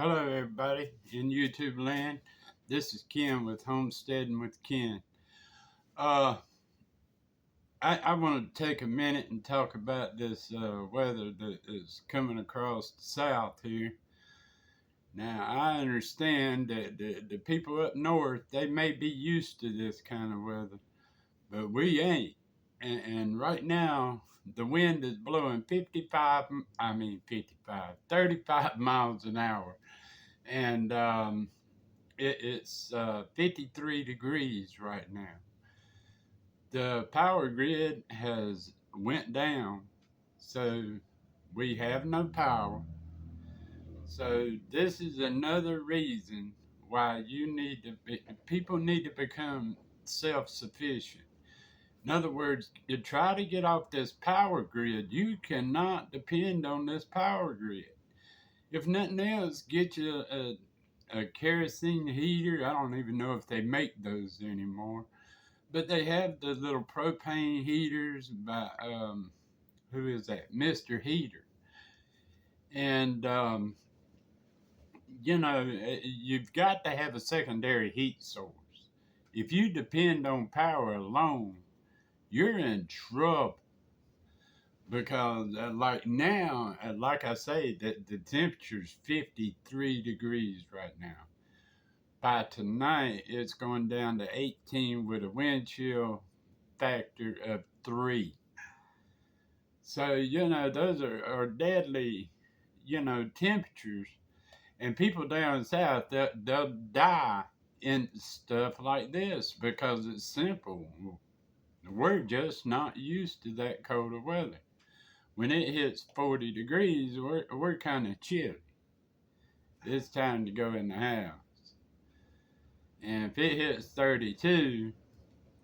Hello, everybody in YouTube land. This is Ken with Homesteading with Ken. Uh, I want to take a minute and talk about this weather that is coming across the south here. Now, I understand that the people up north, they may be used to this kind of weather, but we ain't. And right now, the wind is blowing 35 miles an hour. And it's 53 degrees right now. The power grid has went down, so we have no power. So this is another reason why people need to become self-sufficient. In other words, you try to get off this power grid. You cannot depend on this power grid. If nothing else, get you a kerosene heater. I don't even know if they make those anymore, but they have the little propane heaters by who is that? Mr. Heater. And you've got to have a secondary heat source. If you depend on power alone, you're in trouble because like now, like I say, the temperature's 53 degrees right now. By tonight, it's going down to 18 with a wind chill factor of 3. So, those are deadly, temperatures. And people down south, they'll die in stuff like this because it's simple. We're just not used to that colder weather. When it hits 40 degrees, we're kind of chilly. It's time to go in the house. And if it hits 32,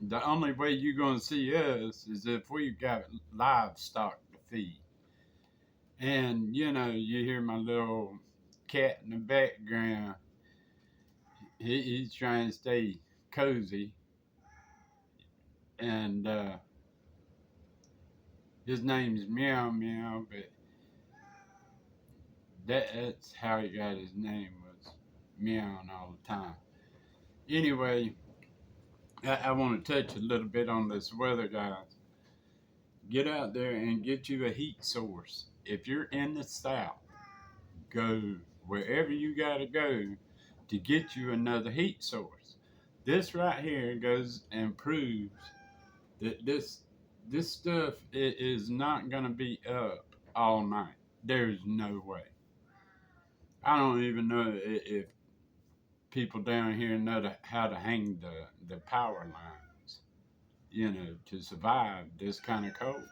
the only way you're going to see us is if we've got livestock to feed. And, you hear my little cat in the background. He's trying to stay cozy. And his name's Meow Meow, but that's how he got his name, was meowing all the time. Anyway, I want to touch a little bit on this weather, guys. Get out there and get you a heat source. If you're in the south, go wherever you got to go to get you another heat source. This right here goes and proves that this stuff is not going to be up all night. There's no way. I don't even know if people down here know how to hang the power lines, to survive this kind of cold.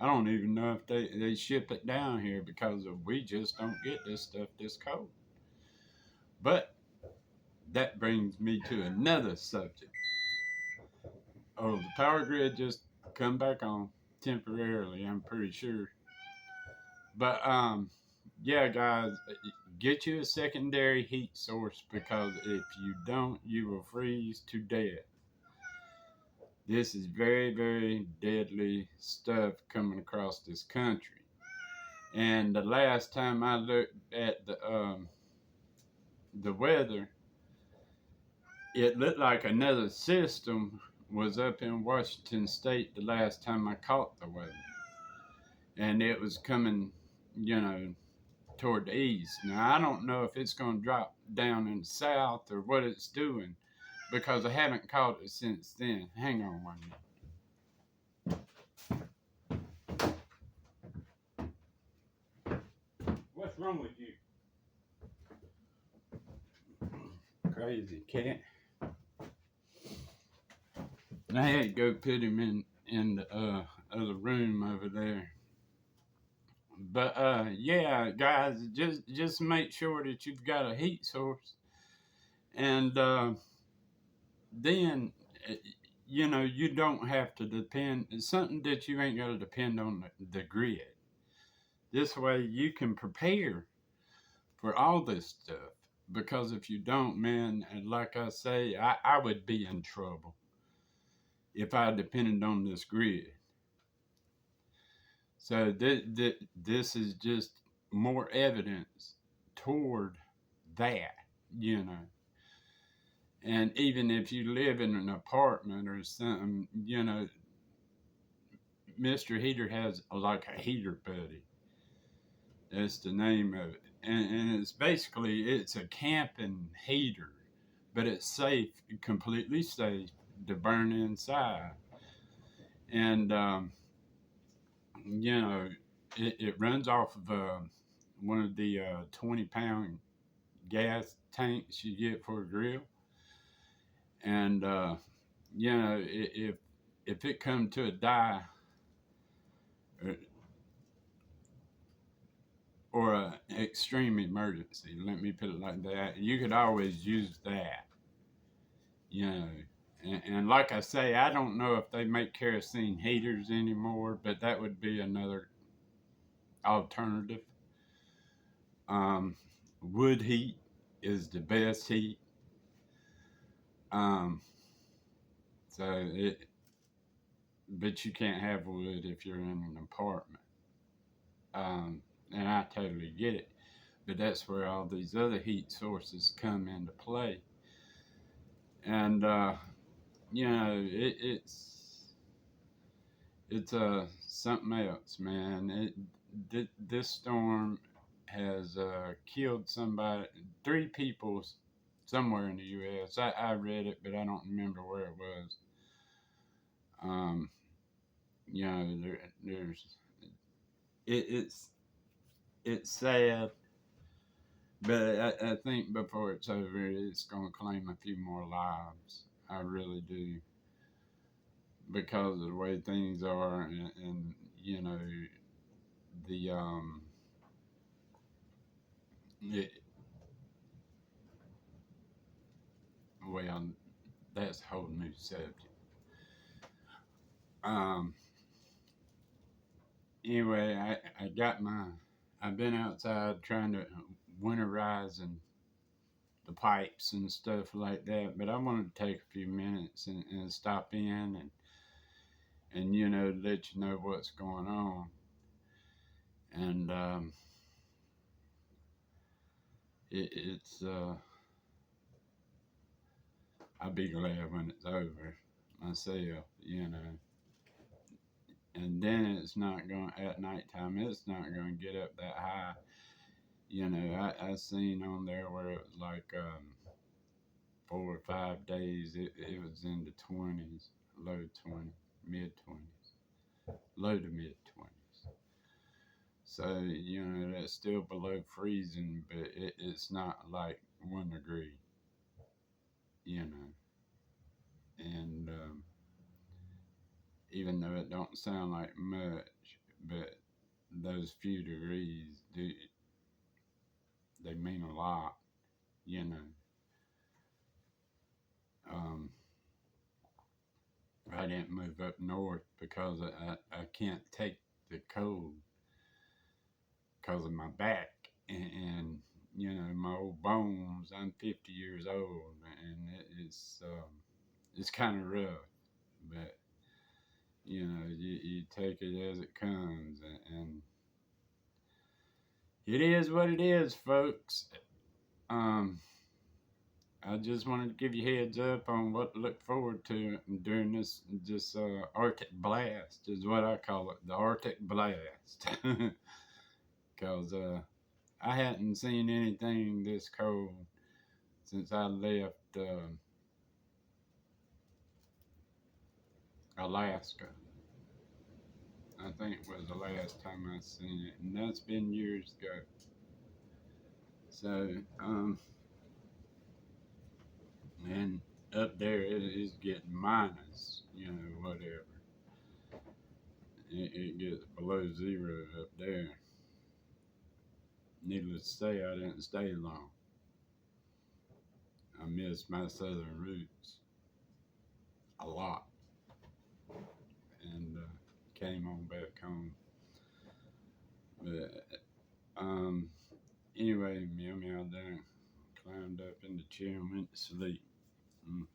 I don't even know if they ship it down here because we just don't get this stuff this cold. But that brings me to another subject. Oh, the power grid just come back on temporarily, I'm pretty sure. But yeah, guys, get you a secondary heat source because if you don't, you will freeze to death. This is very, very deadly stuff coming across this country. And the last time I looked at the weather, it looked like another system was up in Washington State the last time I caught the weather. And it was coming, toward the east. Now, I don't know if it's going to drop down in the south or what it's doing because I haven't caught it since then. Hang on one minute. What's wrong with you? Crazy cat. I had to go put him in the other room over there. But yeah, guys, just make sure that you've got a heat source, and then you don't have to depend. It's something that you ain't got to depend on the grid. This way, you can prepare for all this stuff. Because if you don't, man, and like I say, I would be in trouble if I depended on this grid. So this is just more evidence toward that, you know. And even if you live in an apartment or something, you know, Mr. Heater has like a heater buddy. That's the name of it. And it's basically, it's a camping heater, but it's safe, completely safe to burn inside. And, you know, it runs off of one of the 20-pound gas tanks you get for a grill. And, you know, if it come to a die, uh, or an extreme emergency, let me put it like that, you could always use that, you know. And like I say, I don't know if they make kerosene heaters anymore, but that would be another alternative. Um, Wood heat is the best heat. Um, but you can't have wood if you're in an apartment. And I totally get it. But that's where all these other heat sources come into play. And, you know, it's something else, man. This storm has killed somebody, 3 people somewhere in the U.S. I read it, but I don't remember where it was. Um, you know, there's it, it's sad, but I think before it's over, it's gonna claim a few more lives. I really do, because of the way things are, and you know, the it, well, that's a whole new subject. Um, anyway, I've been outside trying to winterize and the pipes and stuff like that, but I wanted to take a few minutes and stop in and you know, let you know what's going on. And it's I'll be glad when it's over myself, you know. And then it's not going, at nighttime, it's not going to get up that high. You know, I seen on there where it was like 4 or 5 days, it was in the 20s, low 20s, mid 20s, low to mid 20s. So, you know, that's still below freezing, but it's not like 1 degree, you know. And even though it don't sound like much, but those few degrees do, they mean a lot, you know. Um, I didn't move up north because I can't take the cold because of my back and you know, my old bones. I'm 50 years old, and it's kind of rough, but you know, you take it as it comes, and it is what it is, folks. Um, I just wanted to give you heads up on what to look forward to during this Arctic blast, is what I call it, the Arctic blast, because I hadn't seen anything this cold since I left Alaska. I think it was the last time I seen it, and that's been years ago. So, and up there it is getting minus, you know, whatever. It gets below zero up there. Needless to say, I didn't stay long. I missed my southern roots a lot, and came on back home. But anyway, meow meow down, climbed up in the chair and went to sleep. Mm.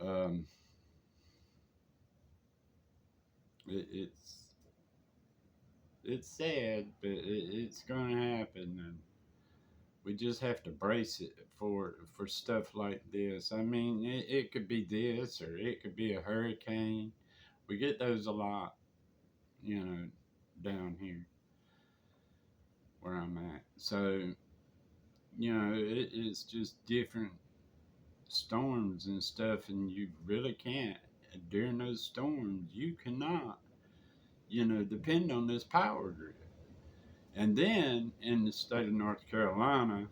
Um, it's sad, but it's gonna happen, we just have to brace it for stuff like this. I mean, it could be this or it could be a hurricane. We get those a lot, you know, down here where I'm at. So, you know, it's just different storms and stuff, and you really can't, during those storms, you cannot, you know, depend on this power grid. And then in the state of North Carolina,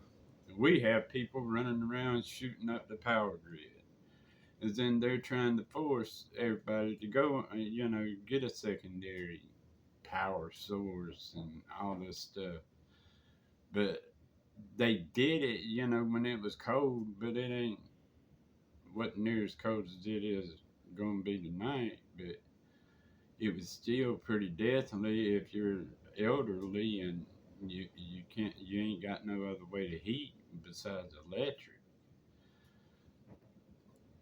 we have people running around shooting up the power grid. And then they're trying to force everybody to go, you know, get a secondary power source and all this stuff. But they did it, you know, when it was cold, but it ain't what near as cold as it is going to be tonight. But it was still pretty deathly if you're elderly and you ain't got no other way to heat besides electric.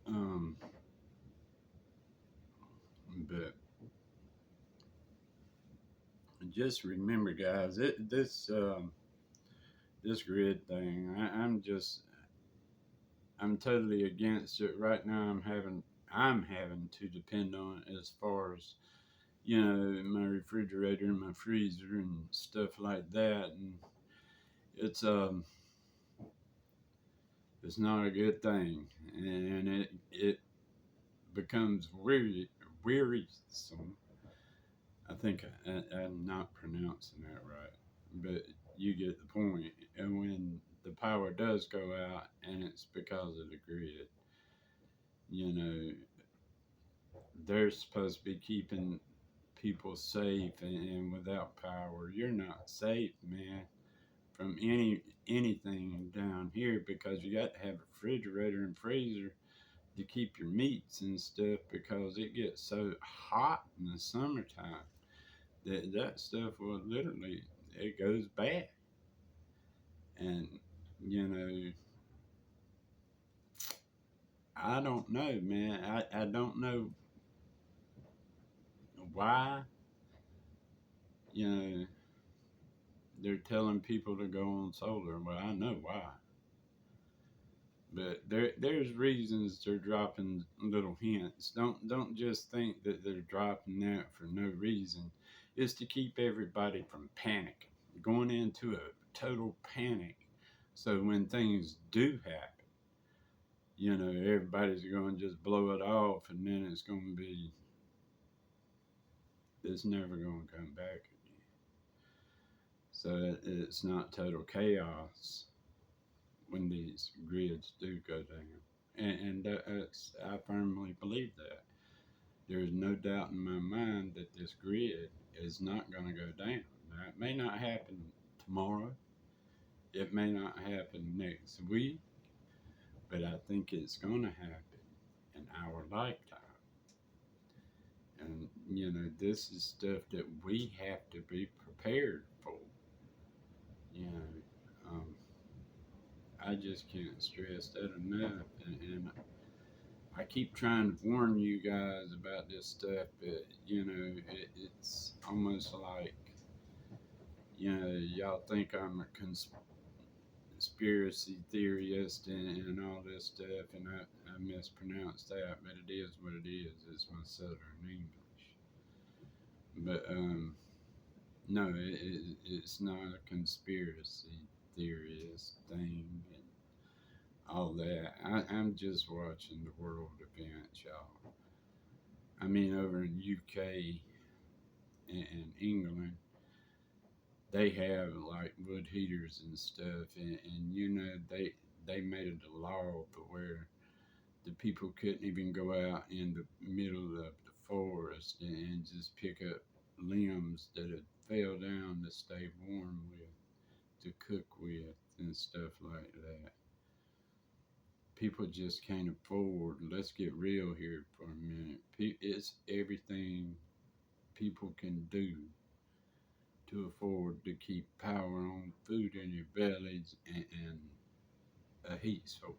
Um, but just remember, guys, this grid thing, I'm totally against it right now. I'm having to depend on it as far as, you know, my refrigerator and my freezer and stuff like that, and it's um it's not a good thing, and it becomes wearisome. I think I'm not pronouncing that right, but you get the point. And when the power does go out, and it's because of the grid, you know, they're supposed to be keeping people safe, and without power, you're not safe, man, from anything down here because you got to have a refrigerator and freezer to keep your meats and stuff because it gets so hot in the summertime that stuff will literally it goes bad. And you know, I don't know, man. I don't know why, you know, they're telling people to go on solar. Well, I know why. But there's reasons they're dropping little hints. Don't just think that they're dropping that for no reason. It's to keep everybody from panicking, going into a total panic. So when things do happen, you know, everybody's going to just blow it off, and then it's never going to come back again. So it's not total chaos when these grids do go down. And that's, I firmly believe that. There's no doubt in my mind that this grid is not going to go down. Now, it may not happen tomorrow, it may not happen next week, but I think it's going to happen in our lifetime. And, you know, this is stuff that we have to be prepared for. You know, I just can't stress that enough. And I keep trying to warn you guys about this stuff, but you know, it's almost like, you know, y'all think I'm a conspiracy theorist and all this stuff, and I mispronounced that, but it is what it is. It's my Southern English. But no, it's not a conspiracy theorist thing and all that. I'm just watching the world events, y'all. I mean, over in UK and England, they have like wood heaters and stuff, and you know they made it a law to where the people couldn't even go out in the middle of the forest and just pick up limbs that had fell down to stay warm with, to cook with, and stuff like that. People just can't afford. Let's get real here for a minute. It's everything people can do to afford to keep power on, food in your bellies, and a heat source.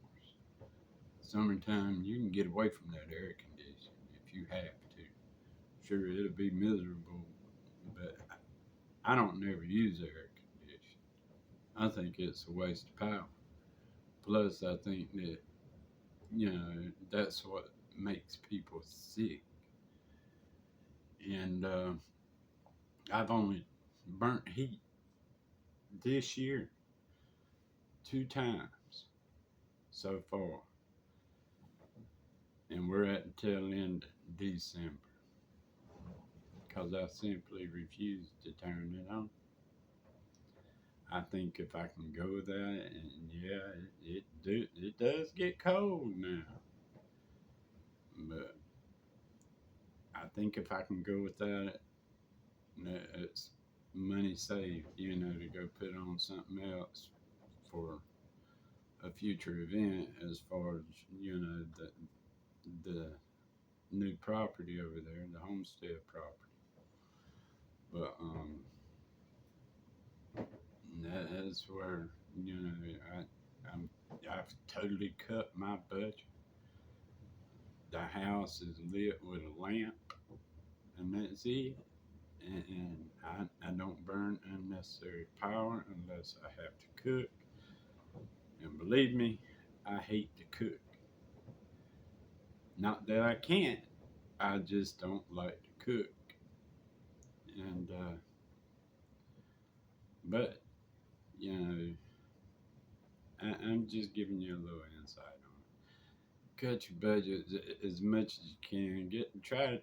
Summertime, you can get away from that air conditioning if you have to. Sure, it'll be miserable, but I don't never use air conditioning. I think it's a waste of power. Plus, I think that, that's what makes people sick. And I've only burnt heat this year 2 times so far. And we're at the tail end of December because I simply refuse to turn it on. I think if I can go with that, and yeah, it does get cold now, but I think if I can go with that, it's money saved, to go put on something else for a future event as far as the new property over there, the homestead property. But that's where I've totally cut my budget. The house is lit with a lamp, and that's it. And I don't burn unnecessary power unless I have to cook. And believe me, I hate to cook. Not that I can't, I just don't like to cook. And but you know, I'm just giving you a little insight on it. Cut your budget as much as you can. Try to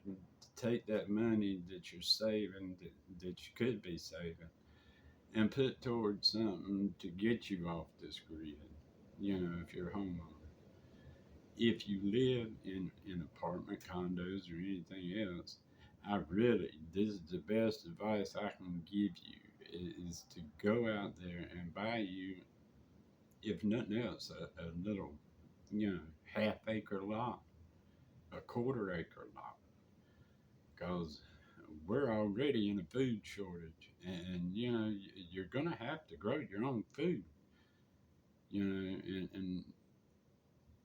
take that money that you're saving, that you could be saving, and put towards something to get you off this grid. If you're a homeowner. If you live in apartment condos or anything else, this is the best advice I can give you is to go out there and buy you, if nothing else, a little, half-acre lot, a quarter-acre lot, because we're already in a food shortage, and you're gonna have to grow your own food, and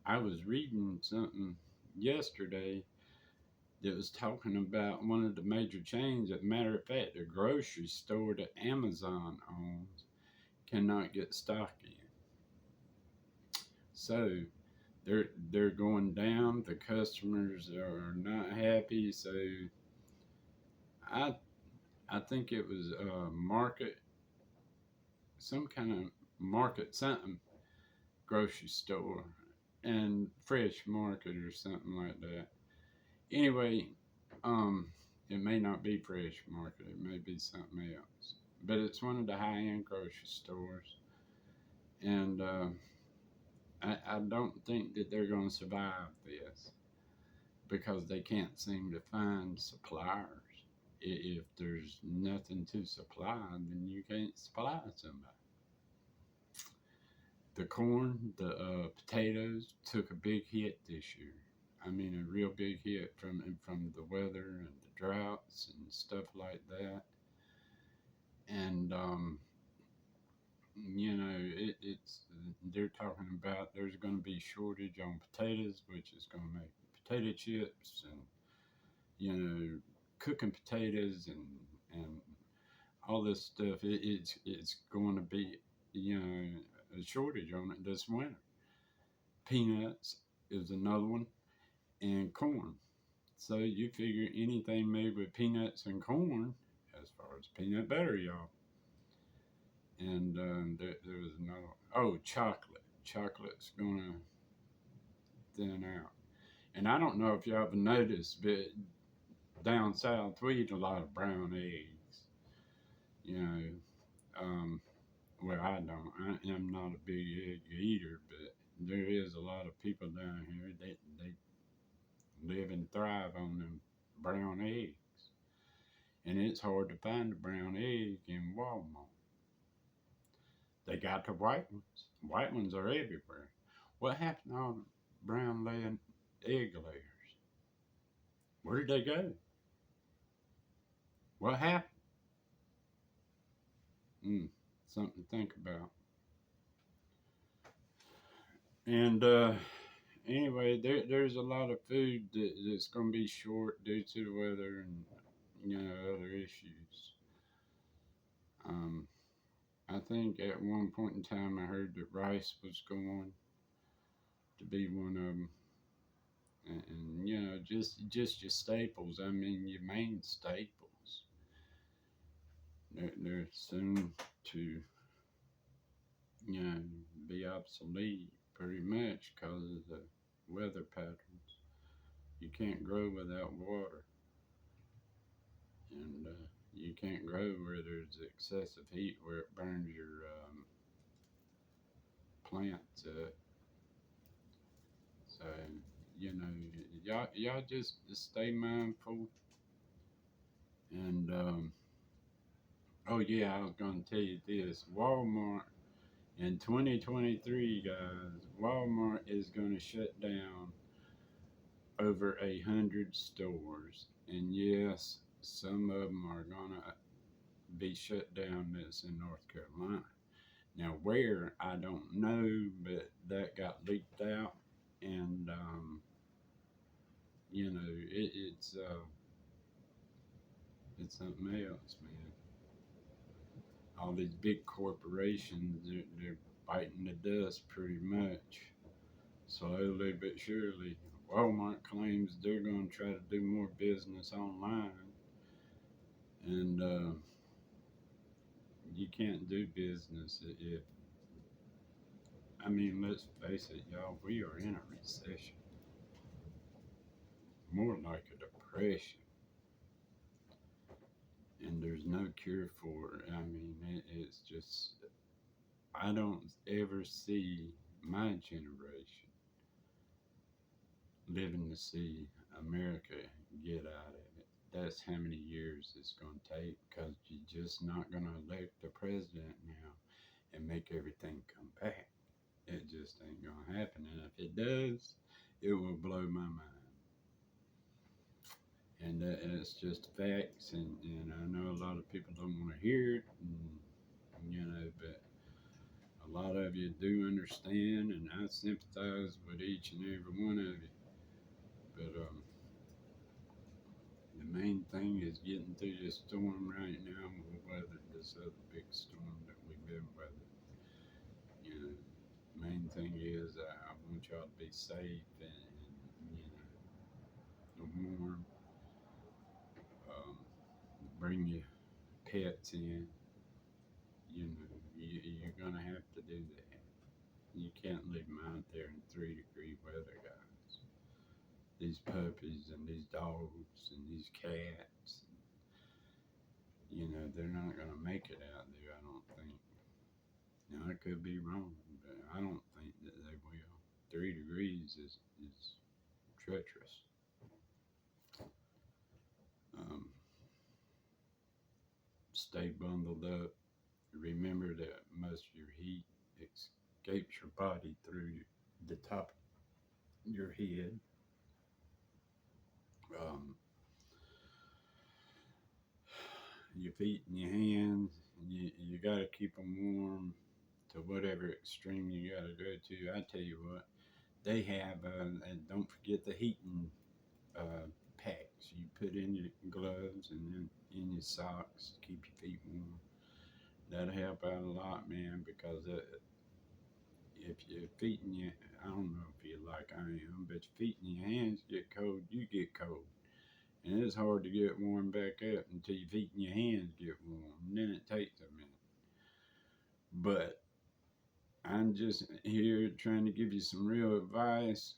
I was reading something yesterday that was talking about one of the major chains. As a matter of fact, the grocery store that Amazon owns cannot get stock in. So they're going down. The customers are not happy. So I I think it was a market, some kind of market something grocery store and fresh market or something like that. Anyway, um, it may not be fresh market. It may be something else, but it's one of the high end grocery stores, and I don't think that they're going to survive this because they can't seem to find suppliers. If there's nothing to supply, then you can't supply somebody. The corn, the potatoes took a big hit this year. I mean, a real big hit from the weather and the droughts and stuff like that. And it's they're talking about there's going to be shortage on potatoes, which is going to make potato chips and cooking potatoes and all this stuff. It's going to be a shortage on it this winter. Peanuts is another one, and corn. So you figure anything made with peanuts and corn, as far as peanut butter, y'all. And there was another. Oh, chocolate. Chocolate's gonna thin out. And I don't know if y'all ever noticed, but down south we eat a lot of brown eggs. You know, um, well I don't. I am not a big egg eater, but there is a lot of people down here that they live and thrive on them brown eggs. And it's hard to find a brown egg in Walmart. They got the white ones. White ones are everywhere. What happened to all the brown laying egg layers? Where did they go? What happened? Mm, something to think about. And anyway, there's a lot of food that's going to be short due to the weather and other issues. Um, I think at one point in time I heard that rice was going to be one of them, and you know, just your staples. I mean, your main staples. They're soon to, you know, be obsolete pretty much because of the weather patterns. You can't grow without water, and you can't grow where there's excessive heat where it burns your plants up. So, you know, y'all just stay mindful. And oh yeah, I was gonna tell you this. Walmart in 2023, guys, Walmart is gonna shut down over 100 stores, and yes, some of them are gonna be shut down. That's in North Carolina. Now, where I don't know, but that got leaked out, and you know, it's something else, man. All these big corporations, they're biting the dust pretty much, slowly but surely. Walmart claims they're going to try to do more business online, and you can't do business if, I mean, let's face it, y'all, we are in a recession, more like a depression, and there's no cure for it. I mean, it's just, I don't ever see my generation living to see America get out of it. That's how many years it's going to take because you're just not going to elect the president now and make everything come back. It just ain't going to happen. And if it does, it will blow my mind. And it's just facts. And I know a lot of people don't want to hear it, and, you know, but a lot of you do understand, and I sympathize with each and every one of you. But the main thing is getting through this storm right now. We'll weather this other big storm that we've been weathering. You know, main thing is I want y'all to be safe and you know, warm. Um, bring your pets in. You know, you're gonna have to do that. You can't leave them out there in 3-degree weather, guys. These puppies and these dogs and these cats, you know, they're not going to make it out there, I don't think. Now, I could be wrong, but I don't think that they will. 3 degrees is treacherous. Um, Stay bundled up. Remember that most of your heat escapes your body through the top of your head. Um, your feet and your hands, you got to keep them warm to whatever extreme you got to go to. I tell you what, they have, and don't forget the heating packs you put in your gloves and then in your socks to keep your feet warm. That'll help out a lot, man, because if your feet and your, I don't know if you're like I am, but your feet and your hands get cold, you get cold. And it's hard to get warm back up until your feet and your hands get warm. And then it takes a minute. But I'm just here trying to give you some real advice.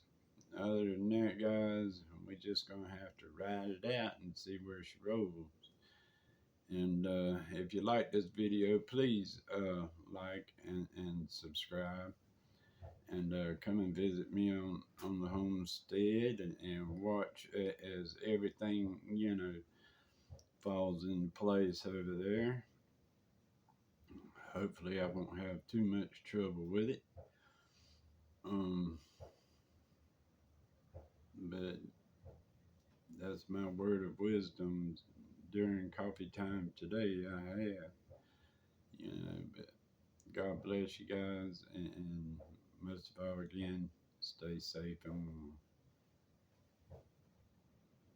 Other than that, guys, we're just going to have to ride it out and see where she rolls. And if you like this video, please like and subscribe. And come and visit me on the homestead and watch as everything, you know, falls into place over there. Hopefully I won't have too much trouble with it. But that's my word of wisdom during coffee time today. I have, you know, but God bless you guys, and most of all, again, stay safe and warm.